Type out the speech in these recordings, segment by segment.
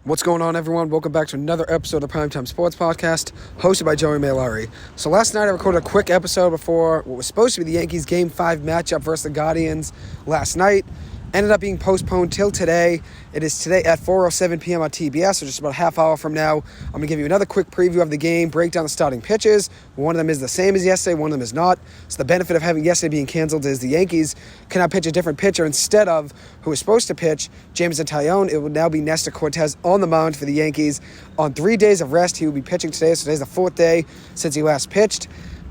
What's going on, everyone? Welcome back to another episode of the Primetime Sports Podcast, hosted by Joey Malari. So last night I recorded a quick episode before what was supposed to be the Yankees Game 5 matchup versus the Guardians last night. Ended up being postponed till today. It is today at 4:07 p.m. on TBS, so just about a half hour from now. I'm going to give you another quick preview of the game, break down the starting pitches. One of them is the same as yesterday, one of them is not. So the benefit of having yesterday being canceled is the Yankees can now pitch a different pitcher instead of who was supposed to pitch, James Tyone. It would now be Nestor Cortes on the mound for the Yankees. On 3 days of rest, he will be pitching today, so today's the fourth day since he last pitched.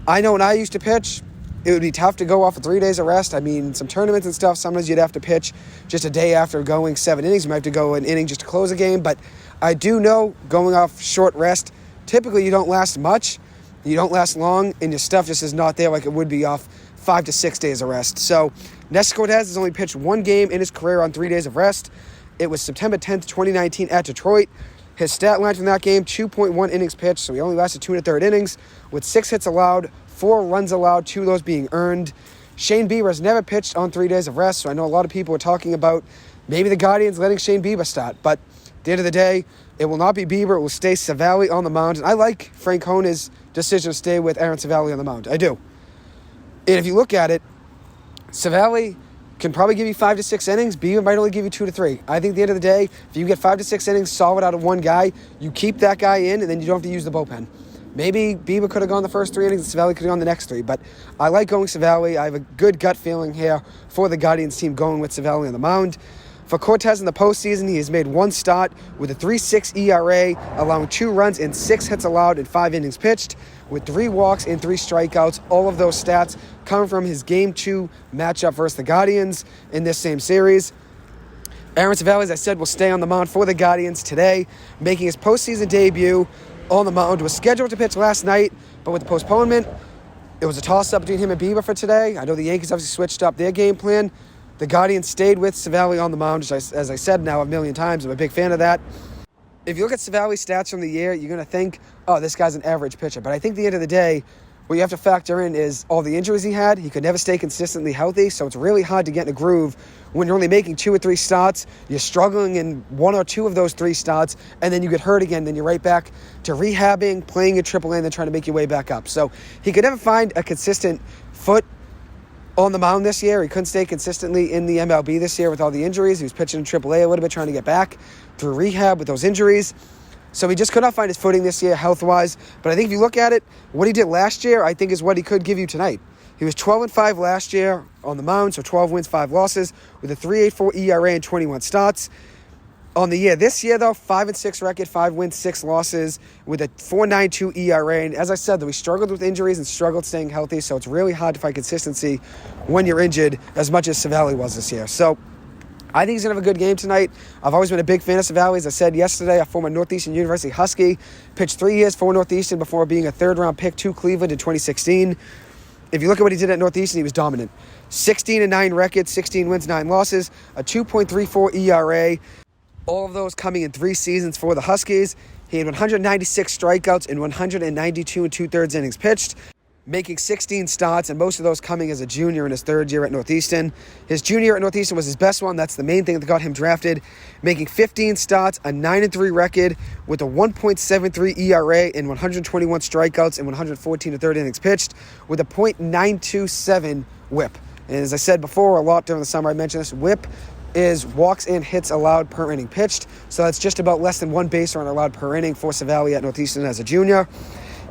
I know when I used to pitch, it would be tough to go off of 3 days of rest. I mean, some tournaments and stuff, sometimes you'd have to pitch just a day after going 7 innings. You might have to go an inning just to close a game. But I do know going off short rest, typically you don't last much. You don't last long, and your stuff just is not there like it would be off 5 to 6 days of rest. So Nestor Cortes has only pitched one game in his career on 3 days of rest. It was September 10th, 2019 at Detroit. His stat line from that game, 2.1 innings pitched, so he only lasted 2 1/3 innings with 6 hits allowed, 4 runs allowed, 2 of those being earned. Shane Bieber has never pitched on 3 days of rest, so I know a lot of people are talking about maybe the Guardians letting Shane Bieber start. But at the end of the day, it will not be Bieber. It will stay Civale on the mound. And I like Frank Hona's decision to stay with Aaron Civale on the mound. I do. And if you look at it, Civale can probably give you 5 to 6 innings. Bieber might only give you 2 to 3. I think at the end of the day, if you get 5 to 6 innings solid out of one guy, you keep that guy in, and then you don't have to use the bullpen. Maybe Bieber could have gone the first 3 innings and Civale could have gone the next 3. But I like going Civale. I have a good gut feeling here for the Guardians team going with Civale on the mound. For Cortes in the postseason, he has made one start with a 3.6 ERA, allowing 2 runs and 6 hits allowed in 5 innings pitched, with 3 walks and 3 strikeouts. All of those stats come from his Game 2 matchup versus the Guardians in this same series. Aaron Civale, as I said, will stay on the mound for the Guardians today, making his postseason debut on the mound. Was scheduled to pitch last night, but with the postponement, it was a toss-up between him and Bieber for today. I know the Yankees obviously switched up their game plan. The Guardians stayed with Civale on the mound, which, as I said now a million times, I'm a big fan of that. If you look at Civale's stats from the year, you're going to think, oh, this guy's an average pitcher. But I think at the end of the day, what you have to factor in is all the injuries he had. He could never stay consistently healthy, so it's really hard to get in a groove when you're only making 2 or 3 starts. You're struggling in 1 or 2 of those 3 starts, and then you get hurt again. Then you're right back to rehabbing, playing at AAA, and then trying to make your way back up. So he could never find a consistent foot on the mound this year. He couldn't stay consistently in the MLB this year with all the injuries. He was pitching in AAA a little bit, trying to get back through rehab with those injuries. So he just could not find his footing this year health-wise. But I think if you look at it, what he did last year, I think is what he could give you tonight. He was 12-5 last year on the mound, so 12 wins, 5 losses, with a 3.84 ERA and 21 starts. On the year, this year, though, 5-6 record, 5 wins, 6 losses, with a 4.92 ERA. And as I said, though, he struggled with injuries and struggled staying healthy, so it's really hard to find consistency when you're injured, as much as Civale was this year. So I think he's going to have a good game tonight. I've always been a big fan of Civale. As I said yesterday, a former Northeastern University Husky, pitched 3 years for Northeastern before being a third-round pick to Cleveland in 2016. If you look at what he did at Northeastern, he was dominant. 16-9 record, 16 wins, 9 losses, a 2.34 ERA. All of those coming in 3 seasons for the Huskies. He had 196 strikeouts in 192 2/3 innings pitched, making 16 starts, and most of those coming as a junior in his 3rd year at Northeastern. His junior year at Northeastern was his best one. That's the main thing that got him drafted, making 15 starts, a 9-3 record with a 1.73 ERA and 121 strikeouts in 114 2/3 innings pitched, with a .927 whip. And as I said before, a lot during the summer, I mentioned this, whip is walks and hits allowed per inning pitched. So that's just about less than 1 base run allowed per inning for Civale at Northeastern as a junior.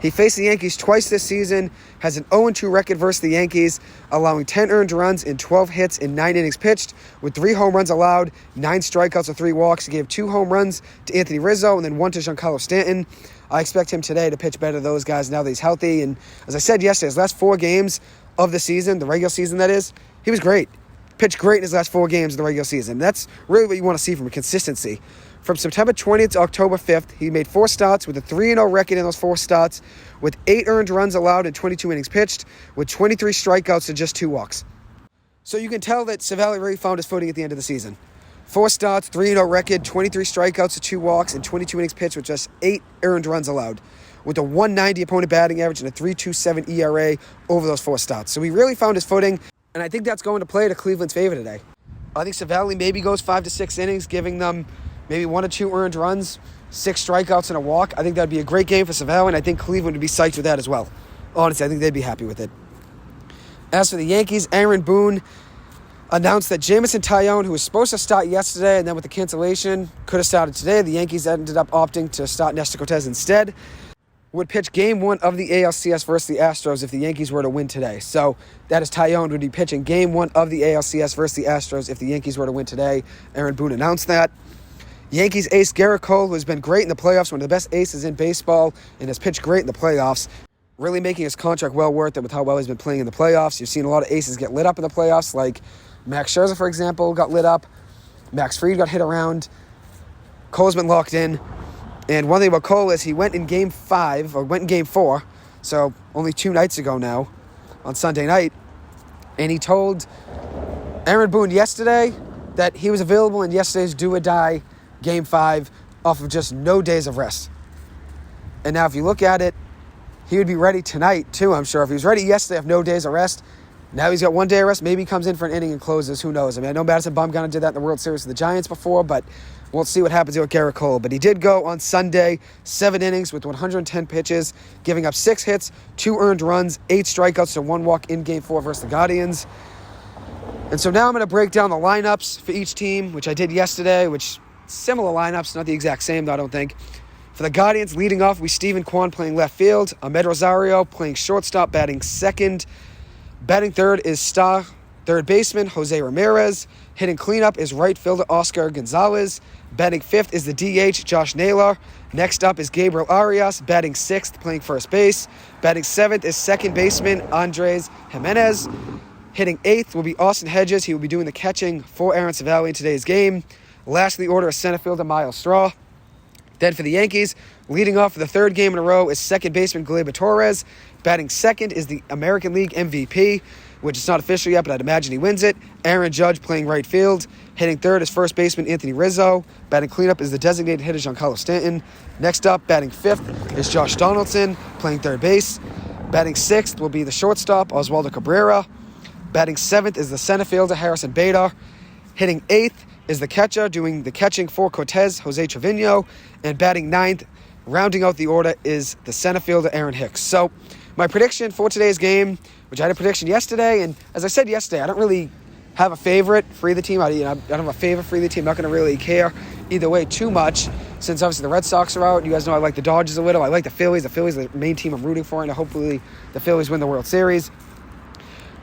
He faced the Yankees twice this season, has an 0-2 record versus the Yankees, allowing 10 earned runs and 12 hits in 9 innings pitched, with 3 home runs allowed, 9 strikeouts and 3 walks. He gave 2 home runs to Anthony Rizzo and then 1 to Giancarlo Stanton. I expect him today to pitch better to those guys now that he's healthy. And as I said yesterday, his last 4 games of the season, the regular season that is, he was great. Pitched great in his last 4 games of the regular season. That's really what you want to see from consistency. From September 20th to October 5th, he made 4 starts with a 3-0 record in those 4 starts, with 8 earned runs allowed in 22 innings pitched, with 23 strikeouts and just 2 walks. So you can tell that Civale really found his footing at the end of the season. 4 starts, 3-0 record, 23 strikeouts and 2 walks, and 22 innings pitched with just 8 earned runs allowed, with a 190 opponent batting average and a 3.27 ERA over those 4 starts. So he really found his footing. And I think that's going to play to Cleveland's favor today. I think Civale maybe goes 5 to 6 innings, giving them maybe 1 or 2 earned runs, 6 strikeouts and a walk. I think that'd be a great game for Civale, and I think Cleveland would be psyched with that as well. Honestly, I think they'd be happy with it. As for the Yankees, Aaron Boone announced that Jamison Tyone, who was supposed to start yesterday and then with the cancellation, could have started today. The Yankees ended up opting to start Nestor Cortes instead. Would pitch Game 1 of the ALCS versus the Astros if the Yankees were to win today. So that is Tyone would be pitching Game 1 of the ALCS versus the Astros if the Yankees were to win today. Aaron Boone announced that. Yankees ace Garrett Cole, who has been great in the playoffs, one of the best aces in baseball, and has pitched great in the playoffs, really making his contract well worth it with how well he's been playing in the playoffs. You've seen a lot of aces get lit up in the playoffs, like Max Scherzer, for example, got lit up. Max Fried got hit around. Cole's been locked in. And one thing about Cole is he went in Game 4, so only 2 nights ago now, on Sunday night, and he told Aaron Boone yesterday that he was available in yesterday's do-or-die Game 5 off of just no days of rest. And now if you look at it, he would be ready tonight, too, I'm sure. If he was ready yesterday off no days of rest, now he's got 1 day of rest. Maybe he comes in for an inning and closes. Who knows? I mean, I know Madison Bumgarner did that in the World Series with the Giants before, but we'll see what happens here with Garrett Cole. But he did go on Sunday, 7 innings with 110 pitches, giving up 6 hits, 2 earned runs, 8 strikeouts to 1 walk in Game 4 versus the Guardians. And so now I'm going to break down the lineups for each team, which I did yesterday, which similar lineups, not the exact same, though, I don't think. For the Guardians, leading off, we Steven Kwan playing left field, Ahmed Rosario playing shortstop, batting second. Batting third is star third baseman Jose Ramirez. Hitting cleanup is right fielder Oscar Gonzalez. Batting fifth is the DH Josh Naylor. Next up is Gabriel Arias, batting sixth, playing first base. Batting seventh is second baseman Andres Jimenez. Hitting eighth will be Austin Hedges. He will be doing the catching for Aaron Civale in today's game. Last in the order is center fielder Miles Straw. Then for the Yankees, leading off for the third game in a row is second baseman Gleyber Torres. Batting second is the American League MVP, which is not official yet, but I'd imagine he wins it. Aaron Judge playing right field. Hitting third is first baseman Anthony Rizzo. Batting cleanup is the designated hitter Giancarlo Stanton. Next up, batting fifth is Josh Donaldson playing third base. Batting sixth will be the shortstop Oswaldo Cabrera. Batting seventh is the center fielder Harrison Bader. Hitting eighth is the catcher doing the catching for Cortes, Jose Trevino. And batting ninth, rounding out the order, is the center fielder Aaron Hicks. So my prediction for today's game, which I had a prediction yesterday, and as I said yesterday, I don't really have a favorite for either team. I don't have a favorite for either team. I'm not going to really care either way too much, since obviously the Red Sox are out. You guys know I like the Dodgers a little. I like the Phillies. The Phillies are the main team I'm rooting for, and hopefully the Phillies win the World Series.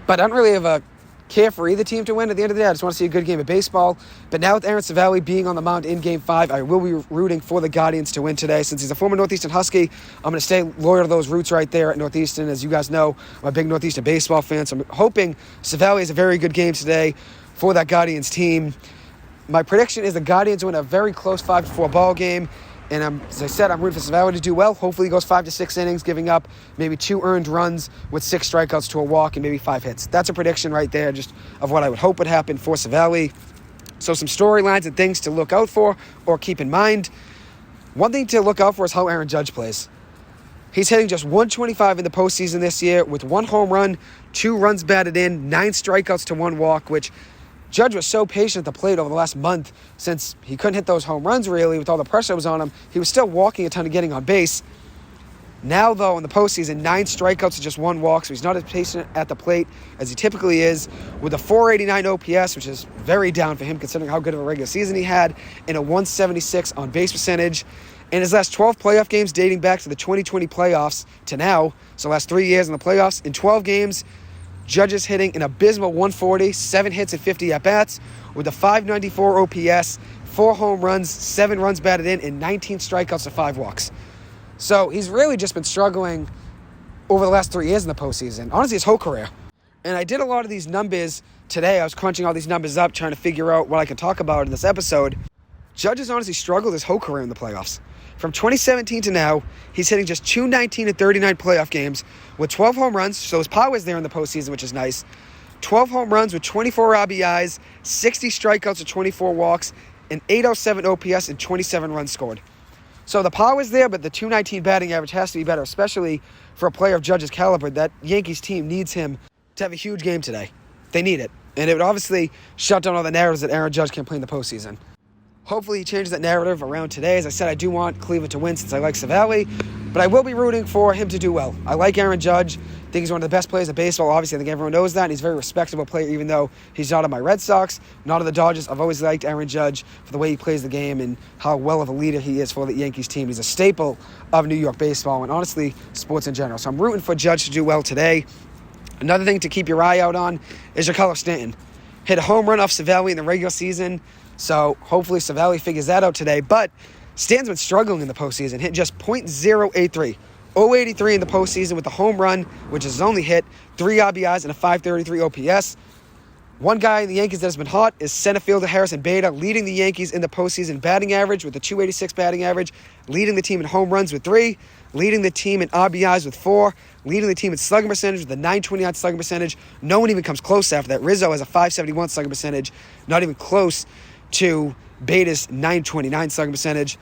But I don't really have a care for either team to win. At the end of the day, I just want to see a good game of baseball. But now with Aaron Civale being on the mound in Game 5, I will be rooting for the Guardians to win today. Since he's a former Northeastern Husky, I'm going to stay loyal to those roots right there at Northeastern. As you guys know, I'm a big Northeastern baseball fan, so I'm hoping Civale is a very good game today for that Guardians team. My prediction is the Guardians win a very close 5-4 ball game. And as I said, I'm rooting for Civale to do well. Hopefully he goes 5 to 6 innings, giving up maybe 2 earned runs with 6 strikeouts to a walk and maybe 5 hits. That's a prediction right there just of what I would hope would happen for Civale. So some storylines and things to look out for or keep in mind. One thing to look out for is how Aaron Judge plays. He's hitting just 125 in the postseason this year with 1 home run, 2 runs batted in, 9 strikeouts to 1 walk, which Judge was so patient at the plate over the last month since he couldn't hit those home runs really with all the pressure that was on him. He was still walking a ton of getting on base. Now, though, in the postseason, 9 strikeouts to just 1 walk, so he's not as patient at the plate as he typically is, with a 489 OPS, which is very down for him considering how good of a regular season he had, and a 176 on-base percentage. In his last 12 playoff games dating back to the 2020 playoffs to now, so last 3 years in the playoffs, in 12 games, Judge is hitting an abysmal 140, 7 hits and 50 at-bats, with a 594 OPS, 4 home runs, 7 runs batted in, and 19 strikeouts to 5 walks. So he's really just been struggling over the last 3 years in the postseason. Honestly, his whole career. And I did a lot of these numbers today. I was crunching all these numbers up, trying to figure out what I could talk about in this episode. Judge has honestly struggled his whole career in the playoffs. From 2017 to now, he's hitting just 219 and 39 playoff games with 12 home runs, so his power is there in the postseason, which is nice. 12 home runs with 24 RBIs, 60 strikeouts with 24 walks, and 807 OPS and 27 runs scored. So the power is there, but the 219 batting average has to be better, especially for a player of Judge's caliber. That Yankees team needs him to have a huge game today. They need it. And it would obviously shut down all the narratives that Aaron Judge can play in the postseason. hopefully he changes that narrative around today. As I said, I do want Cleveland to win since I like Civale, but I will be rooting for him to do well. I like Aaron Judge. I think he's one of the best players in baseball. Obviously, I think everyone knows that, and he's a very respectable player, even though he's not on my Red Sox, not on the Dodgers. I've always liked Aaron Judge for the way he plays the game and how well of a leader he is for the Yankees team. He's a staple of New York baseball and, honestly, sports in general. So I'm rooting for Judge to do well today. Another thing to keep your eye out on is Giancarlo Stanton. Hit a home run off Civale in the regular season, so hopefully Civale figures that out today. But Stanton's been struggling in the postseason, hit just .083. 083 in the postseason with a home run, which is his only hit, 3 RBIs, and a .533 OPS. One guy in the Yankees that has been hot is center fielder Harrison Bader, leading the Yankees in the postseason batting average with a .286 batting average, leading the team in home runs with 3, leading the team in RBIs with 4, leading the team in slugging percentage with a .929 slugging percentage. No one even comes close after that. Rizzo has a .571 slugging percentage, not even close to Bader's .929 slugging percentage.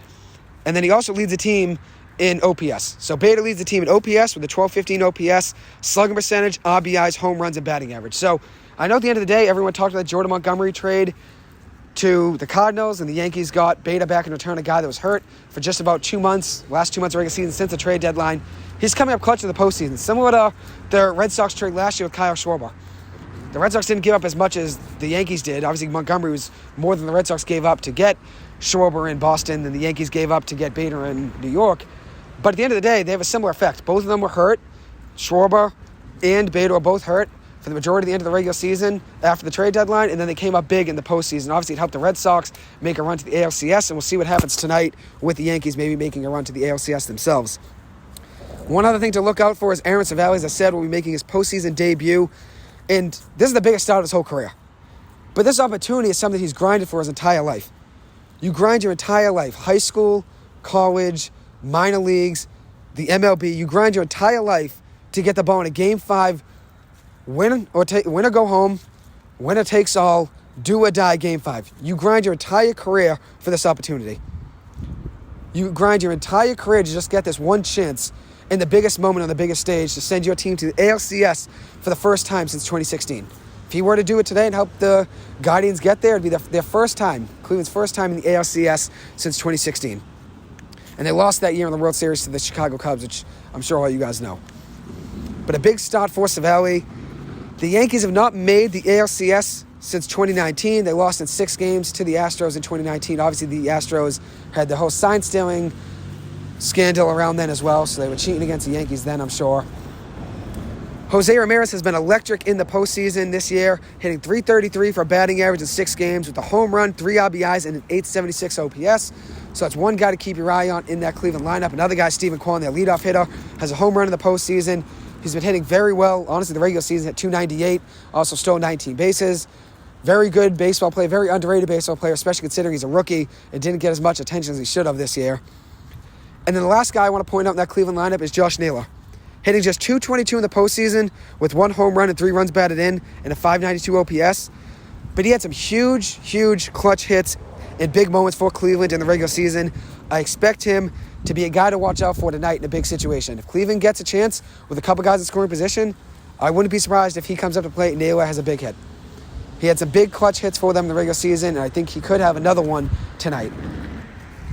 And then he also leads the team in OPS. So Bader leads the team in OPS with a 1215 OPS, slugging percentage, RBIs, home runs, and batting average. So I know at the end of the day, everyone talked about the Jordan Montgomery trade to the Cardinals, and the Yankees got Bader back in return, a guy that was hurt for just about 2 months, last 2 months of regular season since the trade deadline. He's coming up clutch in the postseason, similar to the Red Sox trade last year with Kyle Schwarber. The Red Sox didn't give up as much as the Yankees did. Obviously, Montgomery was more than the Red Sox gave up to get Schwarber in Boston than the Yankees gave up to get Bader in New York. But at the end of the day, they have a similar effect. Both of them were hurt. Schwarber and Bader were both hurt for the majority of the end of the regular season after the trade deadline, and then they came up big in the postseason. Obviously, it helped the Red Sox make a run to the ALCS, and we'll see what happens tonight with the Yankees maybe making a run to the ALCS themselves. One other thing to look out for is Aaron Civale, as I said, will be making his postseason debut, and this is the biggest start of his whole career. But this opportunity is something he's grinded for his entire life. You grind your entire life, high school, college, minor leagues, the MLB. You grind your entire life to get the ball in a Game 5, win or go home, winner takes all, do or die Game 5. You grind your entire career for this opportunity. You grind your entire career to just get this one chance in the biggest moment on the biggest stage to send your team to the ALCS for the first time since 2016. If he were to do it today and help the Guardians get there, it'd be their first time, Cleveland's first time in the ALCS since 2016. And they lost that year in the World Series to the Chicago Cubs, which I'm sure all you guys know. But a big start for Civale. The Yankees have not made the ALCS since 2019. They lost in 6 games to the Astros in 2019. Obviously, the Astros had the whole sign-stealing scandal around then as well, so they were cheating against the Yankees then, I'm sure. Jose Ramirez has been electric in the postseason this year, hitting .333 for a batting average in 6 games with a home run, 3 RBIs, and an .876 OPS. So that's one guy to keep your eye on in that Cleveland lineup. Another guy, Stephen Kwan, their leadoff hitter, has a home run in the postseason. He's been hitting very well. Honestly, the regular season at .298, also stole 19 bases. Very good baseball player, very underrated baseball player, especially considering he's a rookie and didn't get as much attention as he should have this year. And then the last guy I want to point out in that Cleveland lineup is Josh Naylor, hitting just .222 in the postseason with 1 home run and 3 runs batted in and a .592 OPS. But he had some huge clutch hits in big moments for Cleveland in the regular season. I expect him to be a guy to watch out for tonight in a big situation. If Cleveland gets a chance with a couple guys in scoring position, I wouldn't be surprised if he comes up to plate and Naylor has a big hit. He had some big clutch hits for them in the regular season, and I think he could have another one tonight.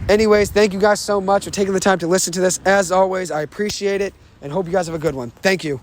Anyways, thank you guys so much for taking the time to listen to this. As always, I appreciate it and hope you guys have a good one. Thank you.